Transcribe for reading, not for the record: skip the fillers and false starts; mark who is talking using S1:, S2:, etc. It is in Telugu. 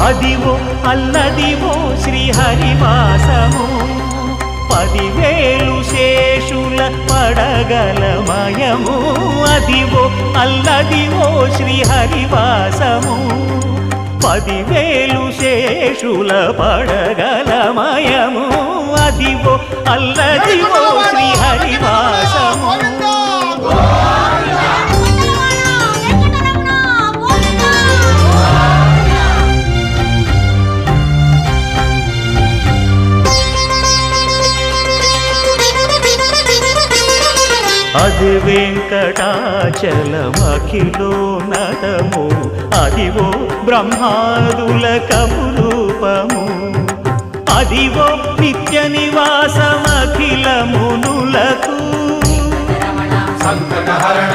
S1: అదివో అల్లదివో శ్రీహరివాసము 10,000 శేషుల పడగలమయము అదివో అల్లదివో శ్రీహరివాసము 10,000 శేషుల పడగలమయము అదివో అల్లదివో శ్రీహరివాసము అది వెంకటాచలమఖిలోన్నతము అదివో బ్రహ్మాదుల కపురూపము అదివో నిత్య నివాసమఖిల మునులకు
S2: సంకటహరణ